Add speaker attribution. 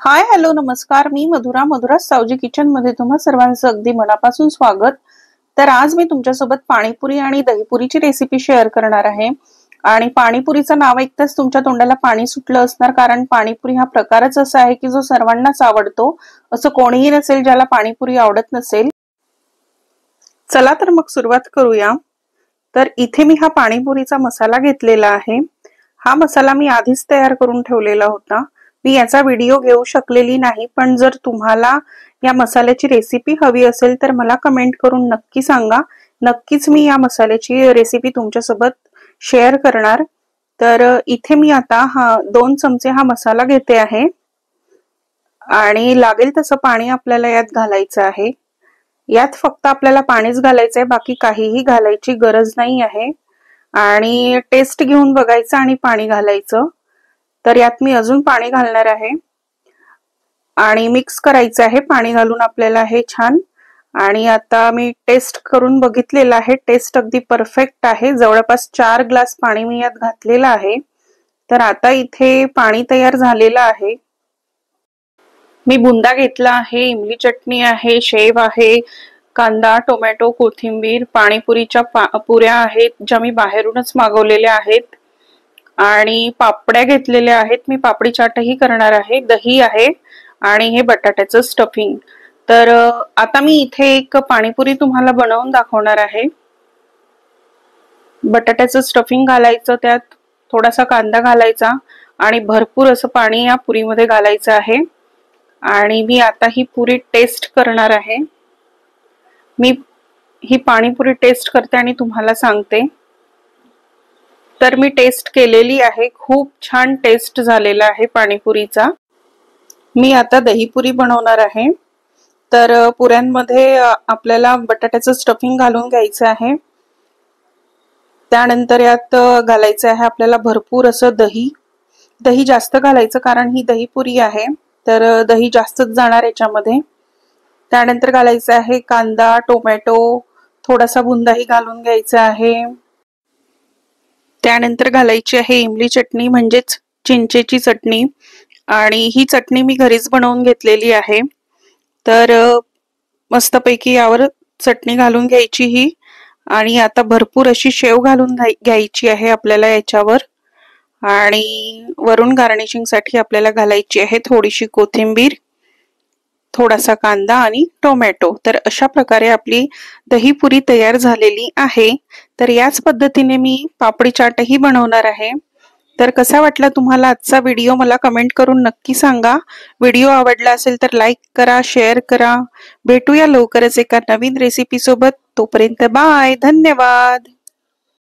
Speaker 1: Hi hello नमस्कार, मी Madhura Savji kitchen मध्ये तुम्हा सर्वांचं अगदी मनापासून स्वागत। तर आज मी तुमच्यासोबत पाणीपुरी आणि दहीपुरीची रेसिपी शेअर करणार आहे। आणि पाणीपुरीचं नाव ऐकताच तुमच्या तोंडाला पाणी सुटलं असणार, कारण पाणीपुरी हा प्रकारच असा आहे की जो सर्वांनाच आवडतो। असं कोणीही नसेल ज्याला पाणीपुरी आवडत नसेल। चला तर मग सुरुवात करूया। तर इथे मी हा पाणीपुरीचा मसाला घेतलेला आहे। हा मसाला मी आधीच तयार करून ठेवलेला होता। मी याचा व्हिडिओ घेऊ शकलेली नाही, पण जर तुम्हाला या मसाल्याची रेसिपी हवी असेल तर मला कमेंट करून नक्की सांगा। नक्कीच मी या मसाल्याची रेसिपी तुमच्यासोबत शेअर करणार। तर इथे मी आता 2 चमचे हा मसाला घेते आहे आणि लागेल तसं पाणी आपल्याला यात घालायचं आहे। यात फक्त आपल्याला पाणीच घालायचं आहे, बाकी काहीही घालायची गरज नाही आहे। आणि टेस्ट घेऊन बघायचं आणि पाणी घालायचं। तर यात मी अजून पाणी घालणार आहे आणि मिक्स करायचं आहे पाणी घालून आपल्याला हे छान। आणि आता मी टेस्ट करून बघितलेलं आहे, टेस्ट अगदी परफेक्ट आहे। जवळपास 4 ग्लास पाणी मी यात घातलेलं आहे। तर आता इथे पाणी तयार झालेलं आहे। मी बुंदा घेतला आहे, इमली चटणी आहे, शेव आहे, कांदा, टोमॅटो, कोथिंबीर, पाणीपुरीच्या पुऱ्या आहेत ज्या मी बाहेरूनच मागवलेल्या आहेत, आणि पापड्या घेतलेल्या आहेत। मी पापडी चाटही करणार आहे, दही आहे आणि हे बटाट्याचं स्टफिंग। तर आता मी इथे एक पाणीपुरी तुम्हाला बनवून दाखवणार आहे। बटाट्याचं स्टफिंग घालायचं, त्यात थोडासा कांदा घालायचा आणि भरपूर असं पाणी या पुरीमध्ये घालायचं आहे। आणि मी आता ही पुरी टेस्ट करणार आहे। मी ही पाणीपुरी टेस्ट करते आणि तुम्हाला सांगते। तर मी टेस्ट केलेली आहे, खूप छान टेस्ट झालेला आहे पाणीपुरीचा। मी आता दहीपुरी बनवणार आहे। तर पुऱ्यांमध्ये आपल्याला बटाट्याचं स्टफिंग घालून घ्यायचं आहे। त्यानंतर यात घालायचं आहे आपल्याला भरपूर असं दही। दही जास्त घालायचं कारण ही दहीपुरी आहे, तर दही जास्तच जाणार याच्यामध्ये। त्यानंतर घालायचं आहे कांदा, टोमॅटो, थोडासा बुंदाही घालून घ्यायचा आहे। त्यानंतर घालायची आहे इमली चटणी म्हणजेच चिंचेची चटणी, आणि ही चटणी मी घरीच बनवून घेतलेली आहे। तर मस्तपैकी यावर चटणी घालून घ्यायची ही, आणि आता भरपूर अशी शेव घालून घ्यायची आहे आपल्याला याच्यावर। आणि वरून गार्निशिंग साठी आपल्याला घालायची आहे थोडीशी कोथिंबीर, थोडासा कांदा आणि टोमॅटो। तर अशा प्रकारे आपली दहीपुरी तयार झालेली आहे। तर याच पद्धतीने मी पापडी चाटही बनवणार आहे। तर कसा वाटला तुम्हाला आजचा व्हिडिओ मला कमेंट करून नक्की सांगा। व्हिडिओ आवडला असेल तर लाईक करा, शेअर करा। भेटूया लवकरच एका नवीन रेसिपी सोबत। तोपर्यंत बाय, धन्यवाद।